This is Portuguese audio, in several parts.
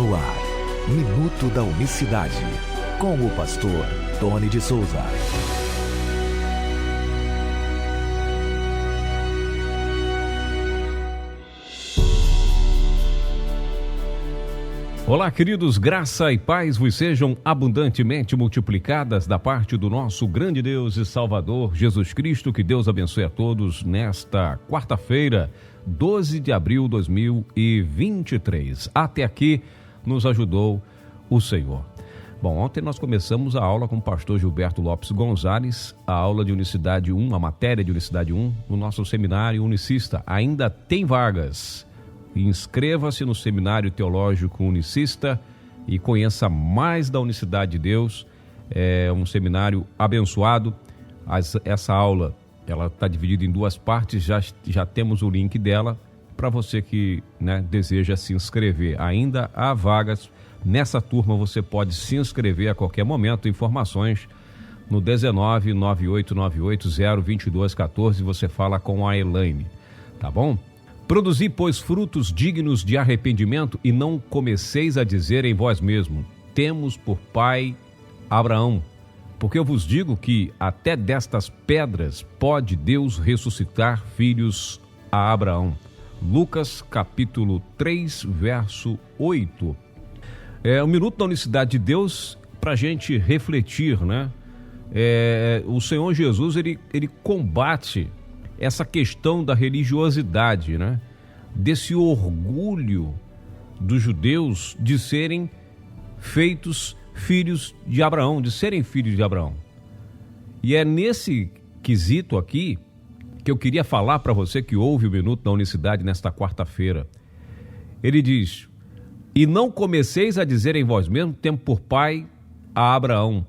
No ar, Minuto da Unicidade, com o pastor Tony de Souza. Olá, queridos, graça e paz vos sejam abundantemente multiplicadas da parte do nosso grande Deus e Salvador, Jesus Cristo. Que Deus abençoe a todos nesta quarta-feira, 12 de abril de 2023. Até aqui nos ajudou o Senhor. Bom, ontem nós começamos a aula com o pastor Gilberto Lopes Gonzalez, a aula de Unicidade 1, a matéria de Unicidade 1, no nosso seminário unicista. Ainda tem vagas. Inscreva-se no Seminário Teológico Unicista e conheça mais da unicidade de Deus. É um seminário abençoado. Essa aula ela está dividida em duas partes, já temos o link dela para você que deseja se inscrever. Ainda há vagas. Nessa turma você pode se inscrever a qualquer momento. Informações no 19 9898 02214. Você fala com a Elaine, tá bom? Produzi, pois, frutos dignos de arrependimento, e não comeceis a dizer em vós mesmos: temos por pai Abraão. Porque eu vos digo que até destas pedras pode Deus ressuscitar filhos a Abraão. Lucas capítulo 3, verso 8. É um minuto da unicidade de Deus para a gente refletir, o Senhor Jesus, ele combate essa questão da religiosidade, desse orgulho dos judeus de serem feitos filhos de Abraão, de serem filhos de Abraão. E é nesse quesito aqui que eu queria falar para você que ouve o Minuto da Unicidade nesta quarta-feira. Ele diz: e não comeceis a dizer em vós mesmos: temos por pai a Abraão.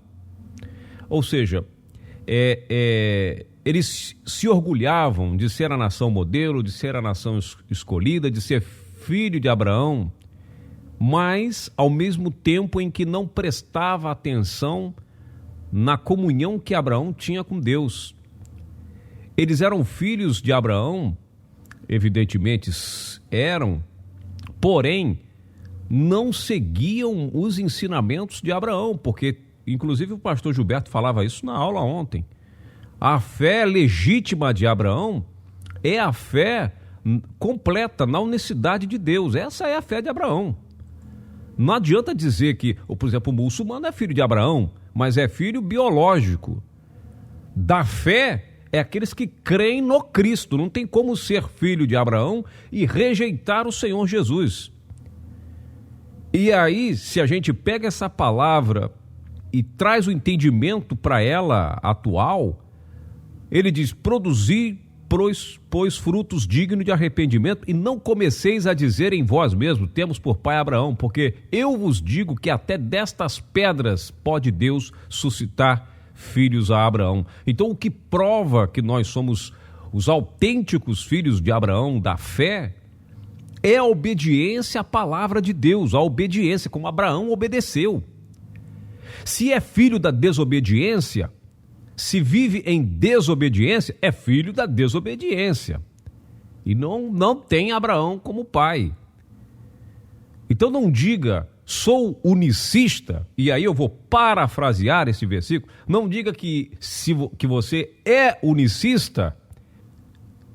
Ou seja, eles se orgulhavam de ser a nação modelo, de ser a nação escolhida, de ser filho de Abraão, mas ao mesmo tempo em que não prestava atenção na comunhão que Abraão tinha com Deus. Eles eram filhos de Abraão, evidentemente eram, porém não seguiam os ensinamentos de Abraão, porque inclusive o pastor Gilberto falava isso na aula ontem. A fé legítima de Abraão é a fé completa na unicidade de Deus. Essa é a fé de Abraão. Não adianta dizer que, por exemplo, o muçulmano é filho de Abraão, mas é filho biológico. Da fé é aqueles que creem no Cristo. Não tem como ser filho de Abraão e rejeitar o Senhor Jesus. E aí, se a gente pega essa palavra e traz o entendimento para ela atual, ele diz: produzi, pois frutos dignos de arrependimento, e não comeceis a dizer em vós mesmos: temos por pai Abraão, porque eu vos digo que até destas pedras pode Deus suscitar filhos a Abraão. Então, o que prova que nós somos os autênticos filhos de Abraão da fé é a obediência à palavra de Deus, a obediência como Abraão obedeceu. Se é filho da desobediência, se vive em desobediência, é filho da desobediência. E não tem Abraão como pai. Então não diga: sou unicista, e aí eu vou parafrasear esse versículo. Não diga que você é unicista,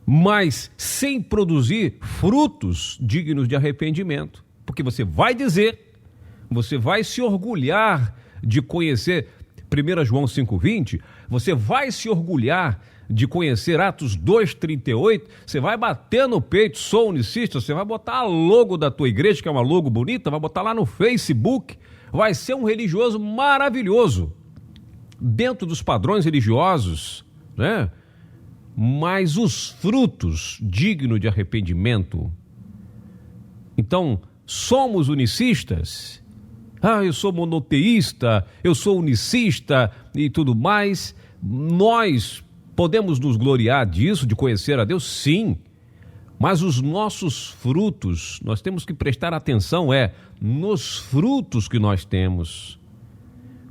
mas sem produzir frutos dignos de arrependimento. Porque você vai dizer, você vai se orgulhar de conhecer 1 João 5,20, você vai se orgulhar de conhecer Atos 2,38, você vai bater no peito: sou unicista, você vai botar a logo da tua igreja, que é uma logo bonita, vai botar lá no Facebook, vai ser um religioso maravilhoso, dentro dos padrões religiosos, mas os frutos dignos de arrependimento. Então, somos unicistas? Eu sou monoteísta, eu sou unicista e tudo mais. Nós podemos nos gloriar disso, de conhecer a Deus? Sim. Mas os nossos frutos, nós temos que prestar atenção nos frutos que nós temos.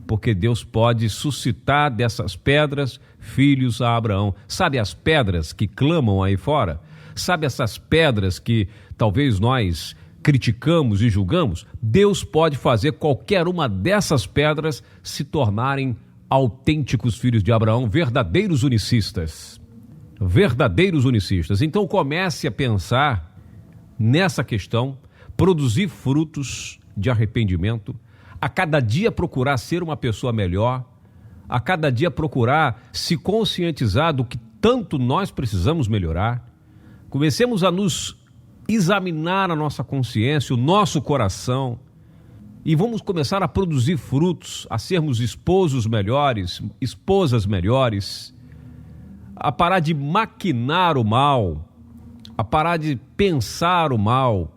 Porque Deus pode suscitar dessas pedras filhos a Abraão. Sabe as pedras que clamam aí fora? Sabe essas pedras que talvez nós criticamos e julgamos, Deus pode fazer qualquer uma dessas pedras se tornarem autênticos filhos de Abraão, verdadeiros unicistas. Verdadeiros unicistas. Então comece a pensar nessa questão, produzir frutos de arrependimento, a cada dia procurar ser uma pessoa melhor, a cada dia procurar se conscientizar do que tanto nós precisamos melhorar. Comecemos a nos examinar a nossa consciência, o nosso coração, e vamos começar a produzir frutos, a sermos esposos melhores, esposas melhores, a parar de maquinar o mal, a parar de pensar o mal.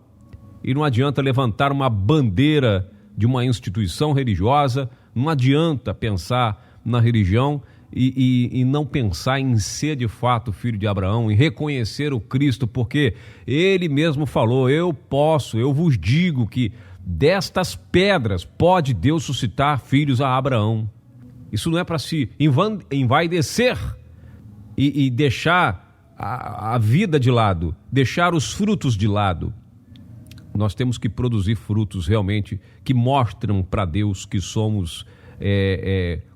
E não adianta levantar uma bandeira de uma instituição religiosa, não adianta pensar na religião e não pensar em ser de fato filho de Abraão, em reconhecer o Cristo, porque ele mesmo falou, eu vos digo que destas pedras pode Deus suscitar filhos a Abraão. Isso não é para se envaidecer e deixar a vida de lado, deixar os frutos de lado. Nós temos que produzir frutos realmente que mostram para Deus que somos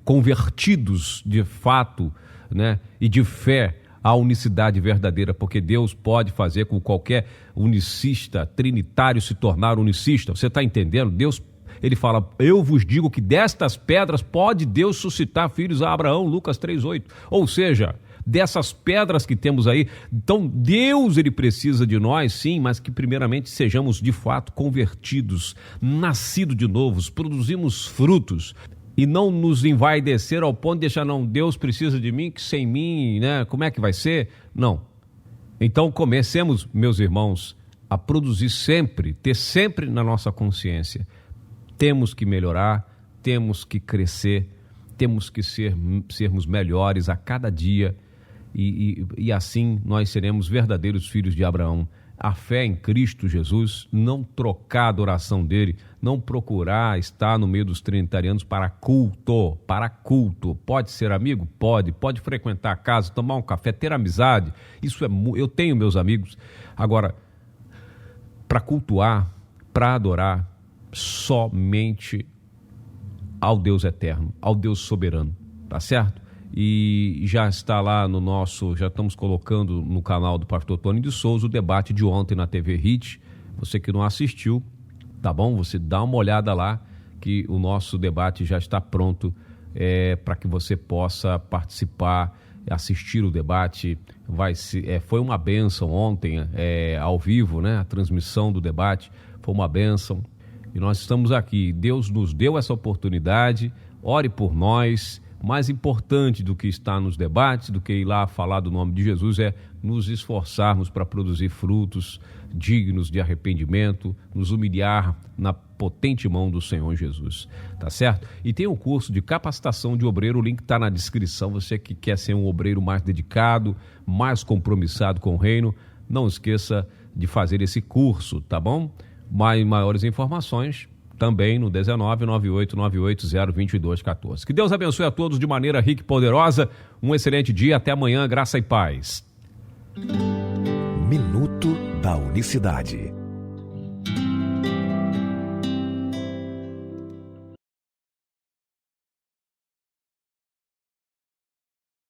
convertidos de fato, né, e de fé à unicidade verdadeira, porque Deus pode fazer com qualquer unicista, trinitário se tornar unicista. Você está entendendo? Deus, ele fala, eu vos digo que destas pedras pode Deus suscitar filhos a Abraão, Lucas 3,8. Ou seja, dessas pedras que temos aí, então Deus, ele precisa de nós, sim, mas que primeiramente sejamos de fato convertidos, nascidos de novos, produzimos frutos e não nos envaidecer ao ponto de deixar, não, Deus precisa de mim, que sem mim, né, como é que vai ser? Não. Então comecemos, meus irmãos, a produzir sempre, ter sempre na nossa consciência, temos que melhorar, temos que crescer, temos que sermos melhores a cada dia, e assim nós seremos verdadeiros filhos de Abraão. A fé em Cristo Jesus, não trocar a adoração dele, não procurar estar no meio dos trinitarianos para culto. Pode ser amigo? Pode frequentar a casa, tomar um café, ter amizade. Isso eu tenho meus amigos. Agora, para cultuar, para adorar, somente ao Deus eterno, ao Deus soberano, tá certo? E já está lá já estamos colocando no canal do pastor Tony de Souza o debate de ontem na TV Hit. Você que não assistiu, tá bom? Você dá uma olhada lá, que o nosso debate já está pronto para que você possa participar, assistir o debate. Foi uma bênção ontem, ao vivo, né? A transmissão do debate foi uma bênção. E nós estamos aqui, Deus nos deu essa oportunidade, ore por nós. Mais importante do que estar nos debates, do que ir lá falar do nome de Jesus, é nos esforçarmos para produzir frutos dignos de arrependimento, nos humilhar na potente mão do Senhor Jesus, tá certo? E tem um curso de capacitação de obreiro, o link está na descrição. Você que quer ser um obreiro mais dedicado, mais compromissado com o reino, não esqueça de fazer esse curso, tá bom? Maiores informações também no 1998980214. Que Deus abençoe a todos de maneira rica e poderosa. Um excelente dia, até amanhã, graça e paz. Minuto da Unicidade.